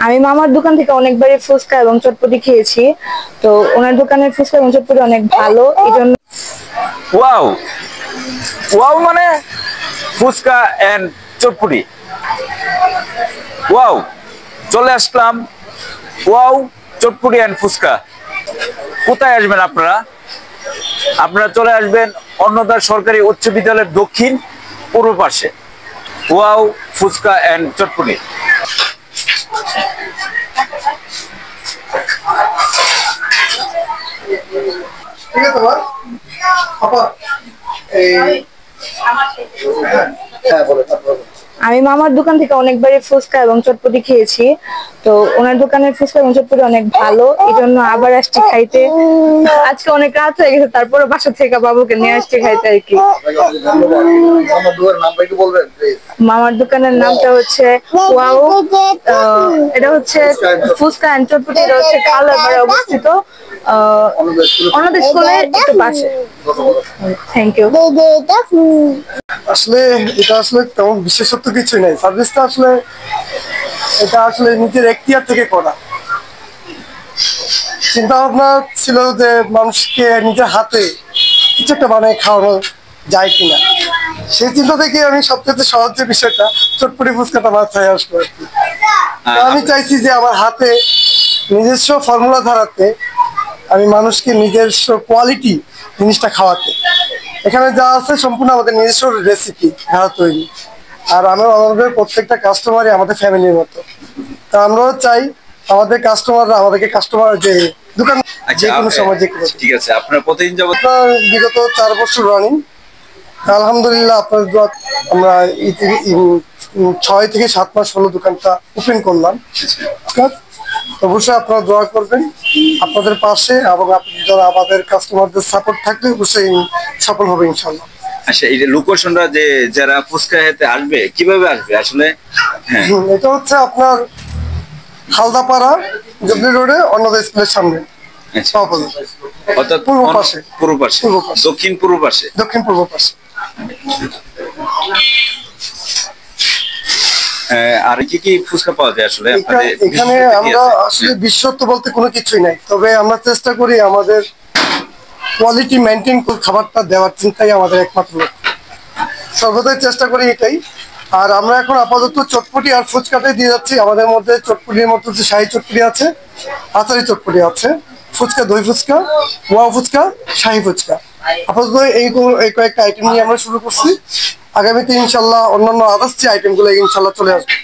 আমি মামার দোকান থেকে অনেকবারই ফুচকা এবং চটপটি খেয়েছি। তো ওনার দোকানের ফুচকা এবং চটপটি অনেক ভালো, এই জন্য। ওয়াও, ওয়াও মানে ফুচকা এন্ড চটপটি। ওয়াও, চলে আসলাম ওয়াও চটপটি এন্ড ফুচকা। কোথায় আসবেন আপনারা? আপনারা চলে আসবেন অন্নদা সরকারি উচ্চ বিদ্যালয়ের দক্ষিণ পূর্ব পাশে ওয়াও ফুচকা এন্ড চটপটি। ঠিক আছে মা, আপা এই হ্যাঁ বলো তারপর। আমি মামার দোকান থেকে অনেকবারই ফুচকা এবং চটপটি খেয়েছি। তো ওনার দোকানের ফুচকা এবং চটপটি অনেক ভালো, এই জন্য আবার আসছি খাইতে। আজকে অনেক রাত হয়ে গেছে, তারপরে বাসা থেকে বাবুকে নিয়ে আসছি খাইতে আর কি। মামার দোকানের নামটা হচ্ছে ওয়াও। এটা হচ্ছে ফুচকা এন্ড চটপটি, এটা হচ্ছে খালাপাড়ায় অবস্থিত, অন্যদের স্কুলের একটু পাশে। Thank you. আসলে এটা আসলে তেমন বিশেষত্ব কিছু নেই, সার্ভিসটা আসলে এটা আসলে নিজের এখতিয়ার থেকে করা। চিন্তা ভাবনা ছিল যে মানুষকে নিজের হাতে কিছু একটা বানায় খাওয়ানো যায় কিনা, সেই চিন্তা থেকে আমি সবচেয়ে সহজ যে বিষয়টা চটপটি ফুচকাটা মাথায় আসলো আর কি। আমি চাইছি যে আমার হাতে নিজস্ব ফর্মুলা ধারাতে আমি মানুষকে নিজস্ব কোয়ালিটি জিনিসটা খাওয়াতে। এখানে যা আছে সম্পূর্ণ আমাদের নিজস্ব রেসিপি ধারা তৈরি, আর আমাদের প্রত্যেকটা কাস্টমারই আমাদের ফ্যামিলির মতো। তা আমরাও চাই আমাদের কাস্টমাররা আমাদেরকে কাস্টমার যে দোকান যে কোনো সময় যে কোনো। ঠিক আছে, আপনার কতদিন যাবত? বিগত 4 বছর রানিং। আলহামদুলিল্লাহ আপনার আমরা 6 থেকে 7 মাস হলো দোকানটা ওপেন করলাম। অবশ্যই আপনারা দোয়া করবেন আপনাদের পাশে, এবং যারা আমাদের কাস্টমারদের সাপোর্ট থাকলে অবশ্যই সফল হবে ইনশাল্লাহ। আচ্ছা, এই যে লোকেশনটা যে যারা ফুচকা খেতে আসবে কিভাবে আসবে আসলে? হ্যাঁ, এটা হচ্ছে আপনার হালদাপাড়া জবলি রোডে অন্নদা স্কুলের সামনে, অর্থাৎ পূর্ব পাশে। পূর্ব পাশে, দক্ষিণ পূর্ব পাশে। দক্ষিণ পূর্ব পাশে। আর কি কি ফুচকা পাওয়া যায় আসলে? এখানে আমরা আসলে বিশেষত্ব বলতে কোনো কিছুই নাই, তবে আমরা চেষ্টা করি আমাদের কোয়ালিটি মেনটেন করে খাবারটা দেওয়ার চিন্তাই আমাদের একমাত্র লক্ষ্য, সর্বদাই চেষ্টা করি এটাই। আর আমরা এখন আপাতত চটপটি আর ফুচকাটাই দিয়ে যাচ্ছি। আমাদের মধ্যে চটপটির মধ্যে হচ্ছে শাহী চটপটি আছে, আচারি চটপটি আছে, ফুচকা দই ফুচকা, ওয়াও ফুচকা, শাহী ফুচকা। আপাতত এই কয়েকটা আইটেম নিয়ে আমরা শুরু করছি। আগামীতে ইনশাল্লাহ অন্যান্য আদার্স যে আইটেমগুলো ইনশাল্লাহ চলে আসবে।